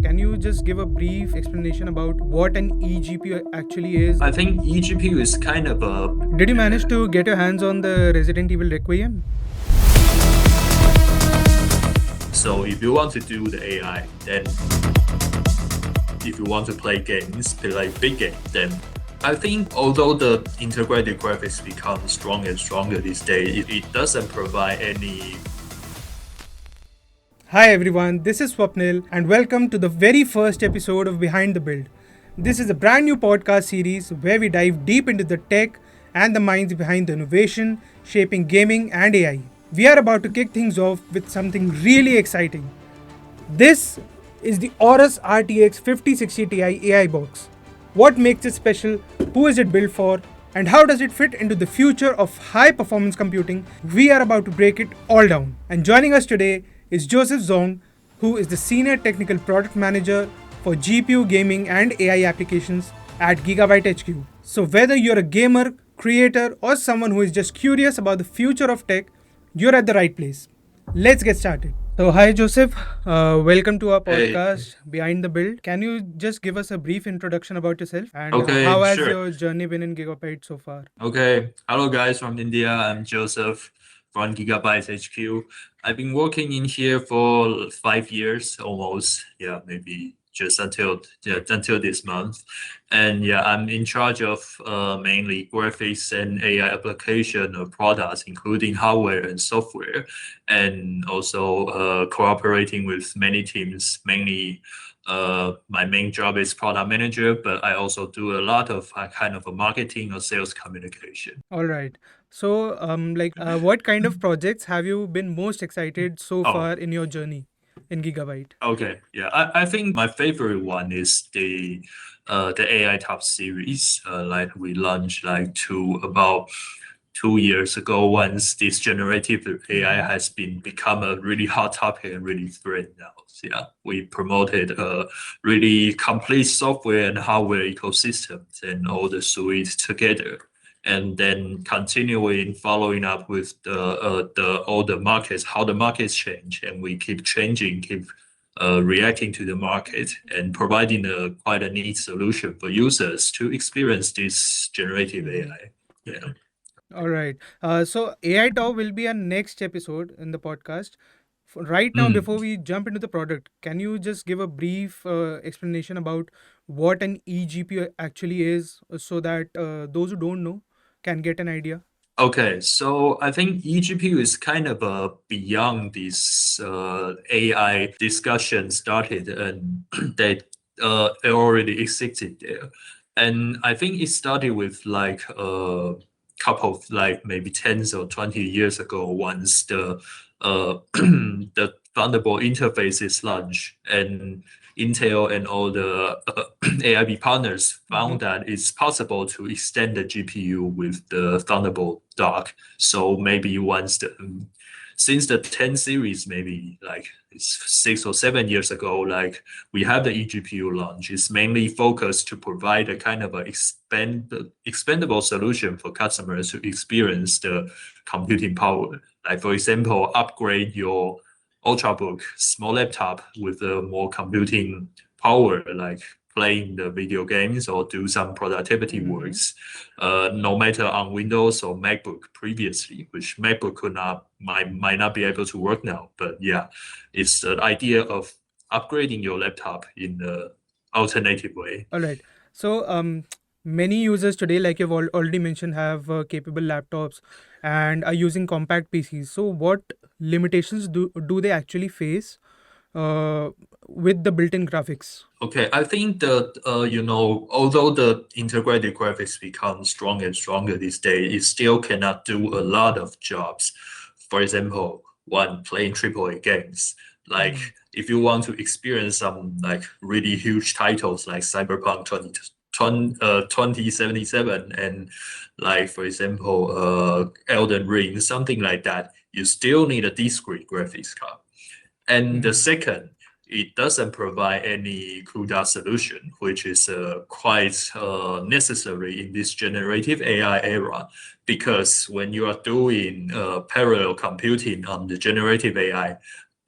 Can you just give a brief explanation about what an eGPU actually is? I think eGPU is kind of a. Did you manage to get your hands on the Resident Evil Requiem? So if you want to do the AI, then if you want to play games, play like big games, then I think although the integrated graphics become stronger and stronger these days, it doesn't provide any. Hi everyone, this is Swapnil and welcome to the very first episode of Behind the Build. This is a brand new podcast series where we dive deep into the tech and the minds behind the innovation shaping gaming and AI. We are about to kick things off with something really exciting. This is the AORUS RTX 5060 Ti AI box. What makes it special? Who is it built for? And how does it fit into the future of high performance computing? We are about to break it all down. And joining us today is Joseph Zhong, who is the Senior Technical Product Manager for GPU gaming and AI applications at Gigabyte HQ. So whether you're a gamer, creator, or someone who is just curious about the future of tech, you're at the right place. Let's get started. So, hi Joseph, welcome to our Hey, podcast Behind the Build. Can you just give us a brief introduction about yourself and how okay, has sure. your journey been in Gigabyte so far? Okay, hello guys from India. I'm Joseph from Gigabyte HQ. I've been working in here for 5 years almost. Yeah, maybe just until this month. And yeah, I'm in charge of mainly graphics and AI application of products, including hardware and software, and also cooperating with many teams. Mainly, my main job is product manager, but I also do a lot of kind of a marketing or sales communication. All right. So, what kind of projects have you been most excited so Oh, far in your journey in Gigabyte? okay. Yeah, I think my favorite one is the AI Top series. Like we launched like about 2 years ago. Once this generative AI has been become a really hot topic and really trend now. So, yeah, we promoted a really complete software and hardware ecosystems and all the suites together. And then continuing following up with the all the markets, how the markets change, and we keep changing, keep reacting to the market and providing quite a neat solution for users to experience this generative Mhm. AI. Yeah. All right. So, AI Talk will be our next episode in the podcast. Right now, Mm. before we jump into the product, can you just give a brief explanation about what an eGPU actually is so that those who don't know can get an idea? Okay, so I think eGPU is kind of beyond this AI discussion started and that it already existed there. And I think it started with like a couple of like maybe 10 or 20 years ago once the the Thunderbolt interface is launched and Intel and all the AIB partners found Mhm. that it's possible to extend the GPU with the Thunderbolt dock. So maybe since the 10 series, maybe like it's 6 or 7 years ago, like we have the eGPU launch. It's mainly focused to provide a kind of expandable solution for customers to experience the computing power. Like for example, upgrade your ultrabook small laptop with more computing power, like playing the video games or do some productivity Mhm. works, no matter on Windows or MacBook previously, which MacBook might not be able to work now. But yeah, it's the idea of upgrading your laptop in the alternative way. All right. So, many users today, like you've already mentioned, have capable laptops and are using compact PCs. So, what limitations do they actually face uh, with the built-in graphics? Okay, I think that although the integrated graphics become stronger and stronger these days, it still cannot do a lot of jobs. For example, one playing AAA games. Like Mhm. if you want to experience some like really huge titles like Cyberpunk 2077 and like for example Elden Ring, something like that, you still need a discrete graphics card. And the Mhm. second, it doesn't provide any CUDA solution, which is quite necessary in this generative AI era, because when you are doing parallel computing on the generative AI,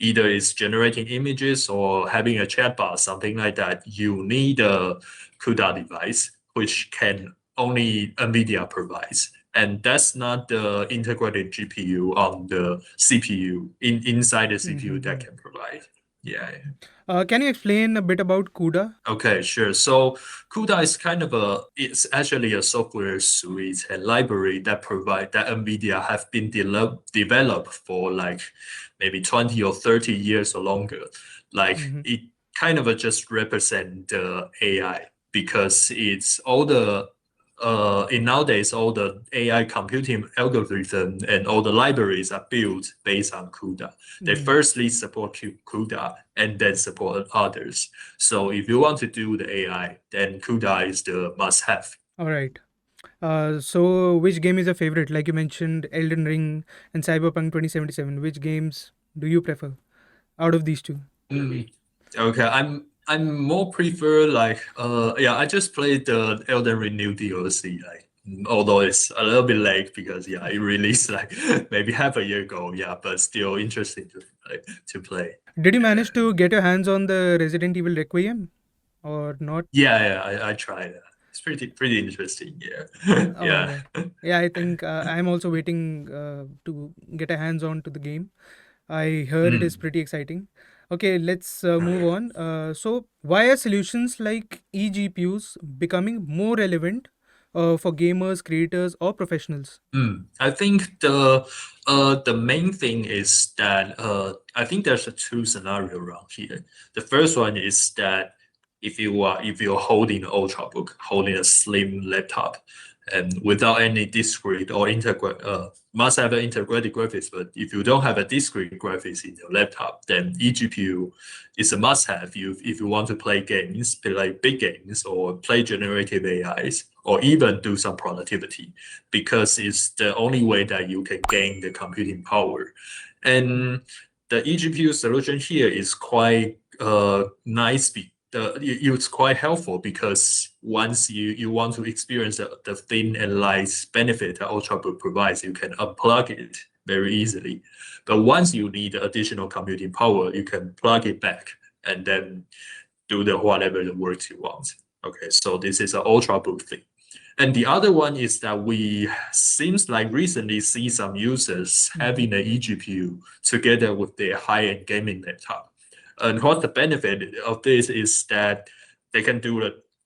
either it's generating images or having a chatbot, something like that, you need a CUDA device, which can only NVIDIA provides. And that's not the integrated GPU on the CPU inside the CPU that Mm-hmm. can provide. Yeah. Can you explain a bit about CUDA? Okay, sure. So CUDA is it's actually a software suite and library that provide that NVIDIA have been developed for like maybe 20 or 30 years or longer. Like Mm-hmm. it kind of just represent the AI because it's all the in nowadays all the AI computing algorithm and all the libraries are built based on CUDA. They Mm-hmm. firstly support CUDA and then support others. So if you want to do the AI, then CUDA is the must-have. All right. So which game is your favorite? Like you mentioned, Elden Ring and Cyberpunk 2077. Which games do you prefer out of these two? Mm. Okay, I'm more prefer like yeah, I just played the Elden Ring new DLC like although it's a little bit late because yeah, it released like maybe half a year ago, yeah, but still interesting to play. Did you manage to get your hands on the Resident Evil Requiem or not? I tried that. It's pretty interesting, yeah. All Yeah. right. Yeah, I think I'm also waiting to get a hands on to the game. I heard it is Mm. pretty exciting. Okay, let's move on. So, why are solutions like eGPUs becoming more relevant for gamers, creators, or professionals? I think the main thing is that I think there's a two scenario around here. The first one is that if you're holding an ultrabook, holding a slim laptop, and without any discrete or integrate must have an integrated graphics, but if you don't have a discrete graphics in your laptop, then eGPU is a must have if you want to play games, play like big games or play generative AIs or even do some productivity because it's the only way that you can gain the computing power. And the eGPU solution here is quite nice. It's quite helpful because once you want to experience the thin and light benefit that Ultrabook provides, you can unplug it very easily. But once you need additional computing power, you can plug it back and then do the whatever the works you want. Okay, so this is an Ultrabook thing. And the other one is that we seems like recently see some users Mhm. having an eGPU together with their high-end gaming laptop. And what the benefit of this is that they can do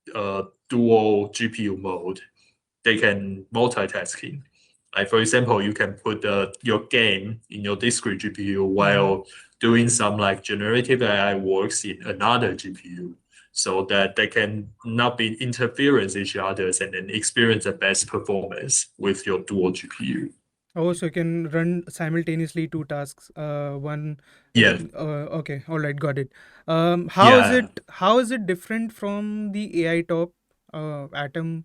the dual GPU mode. They can multitasking. Like for example, you can put your game in your discrete GPU Mhm. while doing some like generative AI works in another GPU so that they can not be interference each others and then experience the best performance with your dual GPU. Oh, so you can run simultaneously two tasks. One. Yeah, Okay. All right. Got it. How is yeah. it? How is it different from the AI Top, Atom,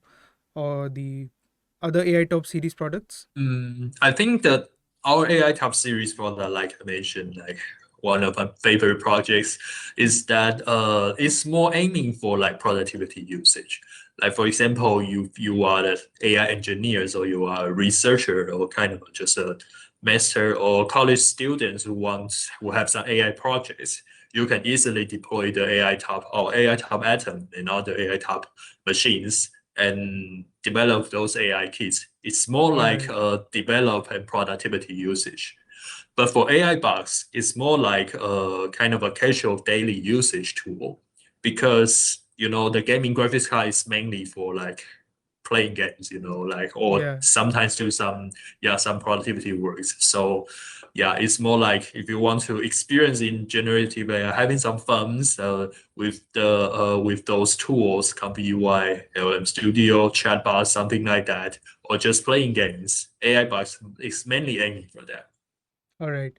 or the other AI Top series products? I think that our AI Top series product, like I mentioned, like one of my favorite projects is that it's more aiming for like productivity usage. Like for example, you are the AI engineers or you are a researcher or kind of just a master or college students who have some AI projects. You can easily deploy the AI Top or AI Top Atom and other AI Top machines and develop those AI kits. It's more All like right. develop and productivity usage. But for AI box, it's more like a kind of a casual daily usage tool because the gaming graphics card is mainly for like playing games, like or Yeah. sometimes do some productivity works. So yeah, it's more like if you want to experience in generative AI, having some fun with those tools, Comfy UI, LM Studio, chatbot, something like that, or just playing games. AI box is mainly aiming for that. All right.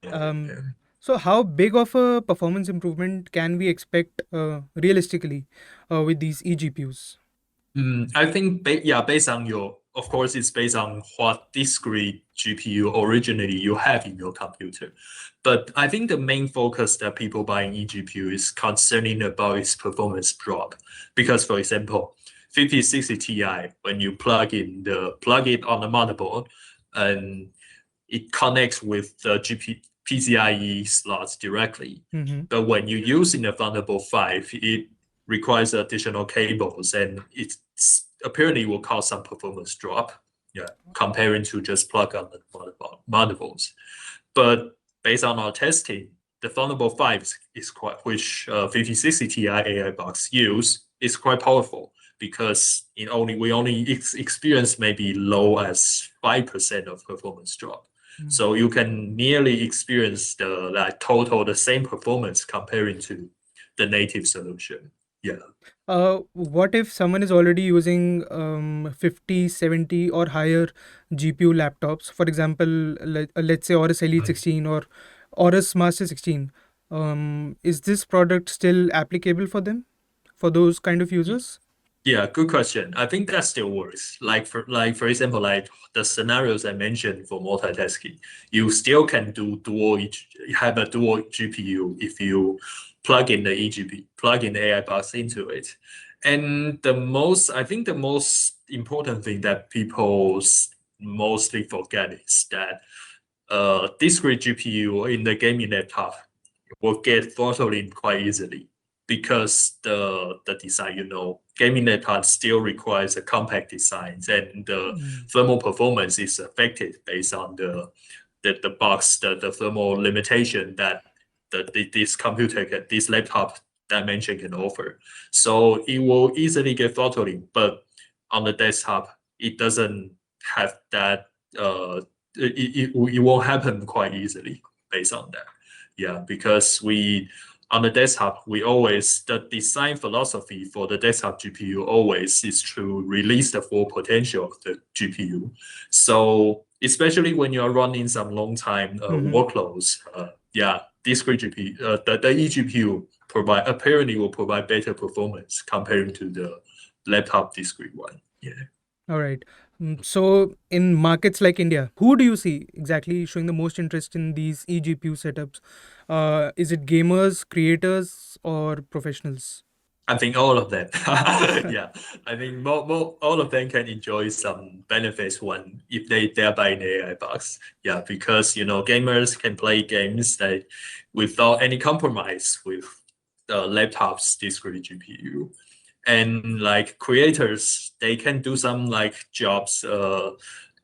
Yeah, Um, yeah. so how big of a performance improvement can we expect realistically with these eGPUs? I think, based on of course, it's based on what discrete GPU originally you have in your computer. But I think the main focus that people buying eGPU is concerning about its performance drop. Because, for example, 5060 Ti, when you plug it on the motherboard, and it connects with the PCIe slots directly. Mm-hmm. But when you use in the Thunderbolt 5, it requires additional cables, and it's apparently will cause some performance drop. Yeah, comparing to just plug on the motherboards. But based on our testing, the Thunderbolt 5 is quite, which 5060 Ti AI box use is quite powerful because we only experience maybe low as 5% of performance drop. So you can nearly experience the same performance comparing to the native solution. Yeah. What if someone is already using 50, 70 or higher GPU laptops? For example, let's say Aorus Elite 16 or Aorus Master 16. Is this product still applicable for them, for those kind of users? Yeah, good question. I think that still works. For example, like the scenarios I mentioned for multitasking, you still can have a dual GPU if you plug in plug in the AI box into it. And I think the most important thing that people mostly forget is that discrete GPU in the gaming laptop will get throttling quite easily because the design, gaming laptop still requires a compact design, and the thermal performance is affected based on the box, the thermal limitation that this laptop dimension can offer. So it will easily get throttling, but on the desktop, it doesn't have that. It won't happen quite easily based on that. Yeah, because on the desktop, the design philosophy for the desktop GPU always is to release the full potential of the GPU. So especially when you are running some long time workloads, discrete GPU, the eGPU apparently will provide better performance comparing to the laptop discrete one. Yeah. All right. So, in markets like India, who do you see exactly showing the most interest in these eGPU setups? Is it gamers, creators, or professionals? I think all of them. Yeah, I think all of them can enjoy some benefits when if they're buying the AI box. Yeah, because gamers can play games that without any compromise with the laptop's discrete GPU, and like creators, they can do some like jobs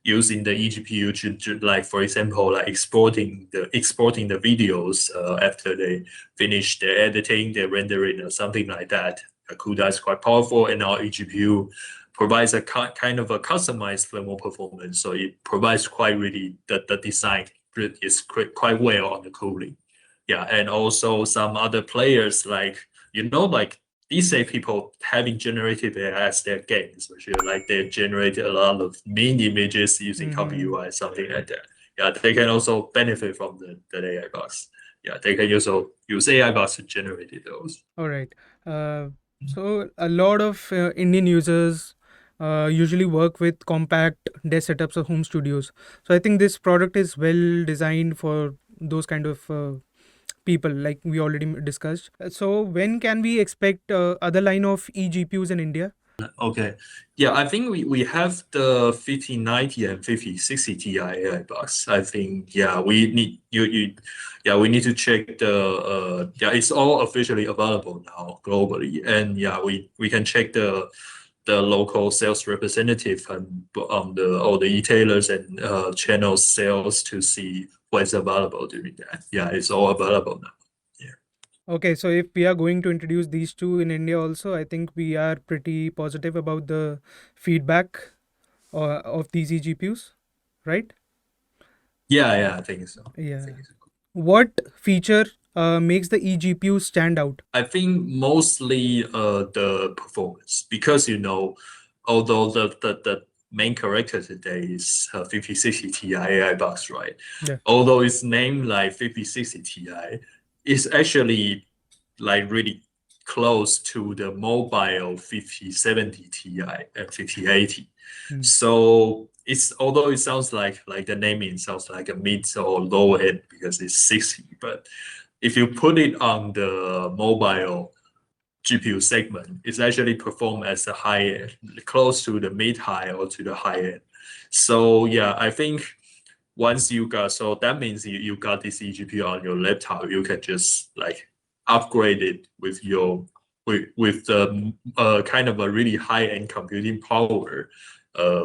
using the eGPU like, for example, like exporting the videos after they finish the editing, the rendering, or something like that. CUDA is quite powerful, and our eGPU provides a kind of a customized thermal performance. So it provides quite really the design is quite well on the cooling. Yeah, and also some other players like like these days people having generative AI as their games, which like they generate a lot of mean images using copy UI, something like that. Yeah, they can also benefit from the AI box. Yeah, they can also use AI box to generate those. All right. Uh, so a lot of Indian users usually work with compact desk setups or home studios. So I think this product is well designed for those kind of people, like we already discussed. So when can we expect other line of eGPUs in India? Okay. Yeah, I think we have the 5090 and 5060 Ti AI box. I think we need we need to check it's all officially available now globally. And we can check the local sales representative and on all the retailers and channel sales to see what's available during that. Yeah, it's all available now. Yeah. Okay, so if we are going to introduce these two in India also, I think we are pretty positive about the feedback of these eGPUs, right? Yeah, I think so. I Yeah. think so. What feature makes the eGPU stand out? I think mostly the performance because although the main character today is 5060 Ti AI box, right? Yeah. Although it's named like 5060 Ti, it's actually like really close to the mobile 5070 Ti and 5080. Hmm. So although it sounds like the naming sounds like a mid or low end because it's 60, but if you put it on the mobile GPU segment, it's actually perform as a high end, close to the mid high or to the high end. So yeah, I think once you got, so that means you got this eGPU on your laptop, you can just like upgrade it with your with the kind of a really high-end computing power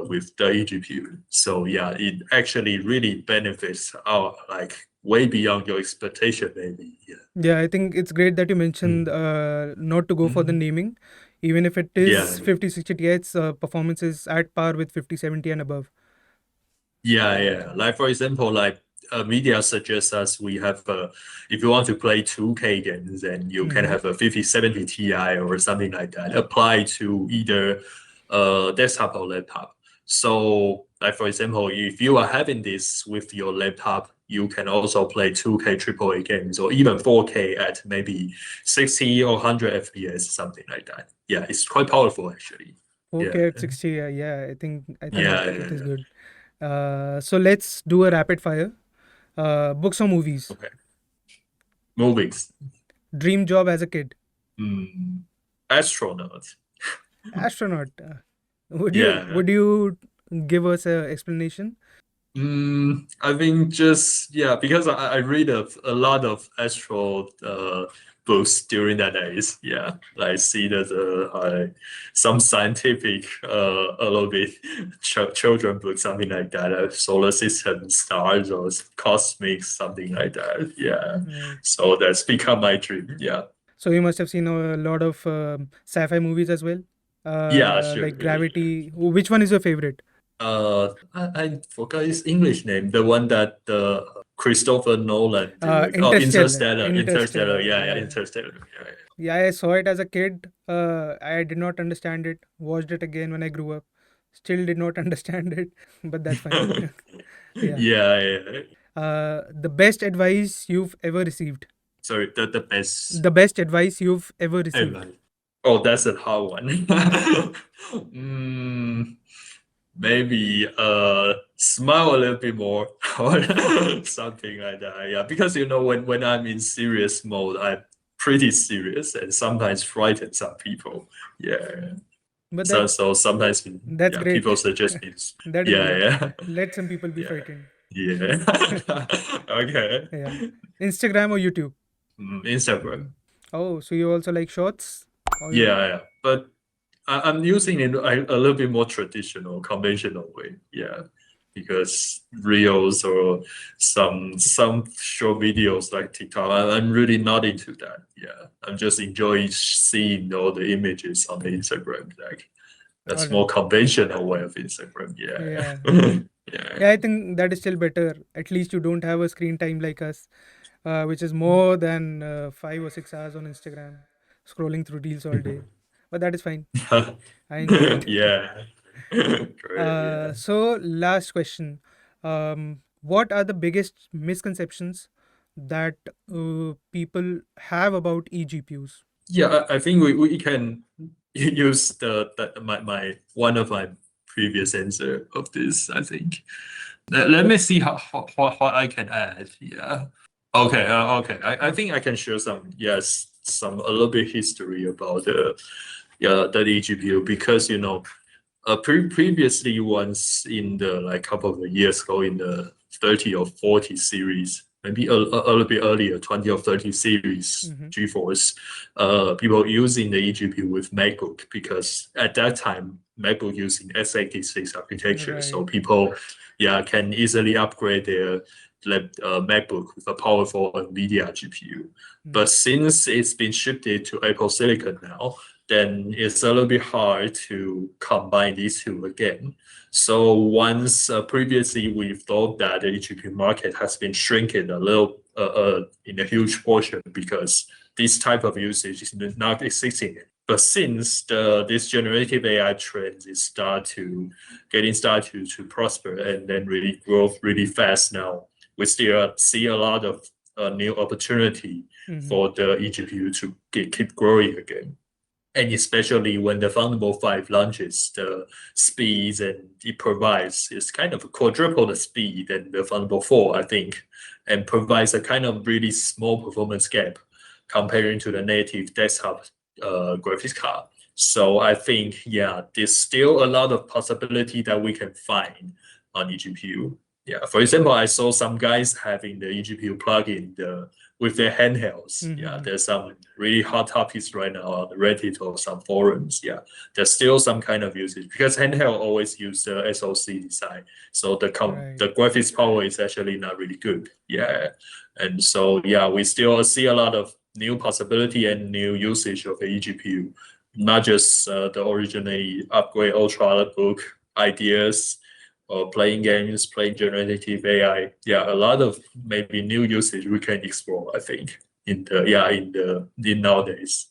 with the eGPU. So yeah, it actually really benefits our like way beyond your expectation, maybe. Yeah. Yeah, I think it's great that you mentioned Mm. not to go for the Mhm. naming. Even if it Yeah. is 5060 Ti's performance is at par with 5070 and above. Yeah. Like for example, like media suggests us we have if you want to play 2K games, then you can Hmm. have a 5070 Ti or something like that applied to either desktop or laptop. So, like for example, if you are having this with your laptop, you can also play 2K AAA games or even 4K at maybe 60 or 100 FPS, something like that. Yeah, it's quite powerful actually. Yeah. 4K at 60, yeah, I think Yeah. it is good. So let's do a rapid fire. Books or movies? Okay. Movies. Dream job as a kid? Mm, astronaut. Astronaut. Would you Yeah. would you give us a explanation? I think just yeah, because I read a lot of astro books during that days. Yeah, like see that some scientific a little bit children book something like that, solar system, stars or cosmic something like that. Yeah, Right. so that's become my dream. Yeah, So you must have seen a lot of sci-fi movies as well, yeah, sure. like Gravity. Which one is your favorite? I forgot his English name. The one that Christopher Nolan direct. Oh, Interstellar. Interstellar. Interstellar. Yeah, Yeah. Interstellar. Yeah, Yeah, I saw it as a kid. I did not understand it. Watched it again when I grew up. Still did not understand it, but that's fine. yeah. Yeah. Yeah. The best advice you've ever received. Sorry, the best The best advice you've ever received. advice. Oh, that's a hard one. mm, maybe smile a little bit more or something like that. Yeah, because when I'm in serious mode, I'm pretty serious and sometimes frighten some people. Yeah. But So sometimes that's yeah, great. people suggest me. That is great. Yeah. Let some people be Yeah. frightened. Yeah. Okay. Yeah. Instagram or YouTube? Instagram. Oh, so you also like shorts? Or you? Yeah. But I'm using it a little bit more traditional, conventional way. Yeah, because reels or some short videos like TikTok, I'm really not into that. Yeah, I'm just enjoying seeing all the images on the Instagram. Like All that's right. more conventional way of Instagram. Yeah. Yeah, yeah. Yeah, I think that is still better. At least you don't have a screen time like us, which is more than 5 or 6 hours on Instagram, scrolling through reels all day. But that is fine. I enjoy it. Yeah, great. Yeah. So, last question. What are the biggest misconceptions that people have about eGPUs? Yeah, I think we can use my one of my previous answer of this. I think. Let me see what I can add. Yeah. Okay. Okay. I think I can share some a little bit history about the eGPU because previously once in the like couple of years ago in the 30 or 40 series, maybe a little bit earlier, 20 or 30 series Mm-hmm. GeForce, people using the eGPU with MacBook because at that time MacBook using x86 architecture, so Right. people can easily upgrade their MacBook with a powerful NVIDIA GPU. Mm. But since it's been shifted to Apple Silicon now, then it's a little bit hard to combine these two again. So once previously we thought that the eGPU market has been shrinking a little in a huge portion because this type of usage is not existing. But since this generative AI trend is getting started to prosper and then really grow really fast now, we still see a lot of new opportunity Mm-hmm. for the eGPU to keep growing again. And especially when the Thunderbolt 5 launches, the speeds and it provides is kind of quadruple the speed than the Thunderbolt 4, I think, and provides a kind of really small performance gap comparing to the native desktop graphics card. So I think, yeah, there's still a lot of possibility that we can find on eGPU. Yeah, for example, I saw some guys having the eGPU plugin with their handhelds. Yeah, there's some really hot topics right now on Reddit or some forums. Yeah, there's still some kind of usage because handheld always use the SoC design, so the graphics power is actually not really good. Yeah, and so yeah, we still see a lot of new possibility and new usage of the eGPU, not just the originally upgrade ultrabook ideas or playing games, playing generative AI. Yeah, a lot of maybe new usage we can explore, I think, in nowadays.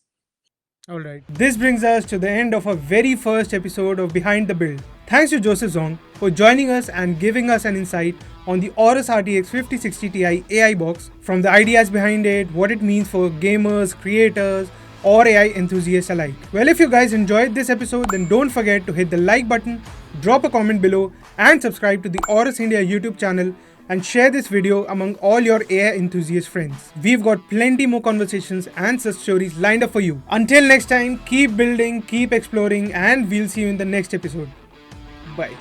Alright, this brings us to the end of our very first episode of Behind the Build. Thanks to Joseph Zhong for joining us and giving us an insight on the AORUS RTX 5060 Ti AI box, from the ideas behind it, what it means for gamers, creators, or AI enthusiasts alike. Well, if you guys enjoyed this episode, then don't forget to hit the like button, drop a comment below, and subscribe to the AORUS India YouTube channel, and share this video among all your AI enthusiast friends. We've got plenty more conversations and such stories lined up for you. Until next time, keep building, keep exploring, and we'll see you in the next episode. Bye.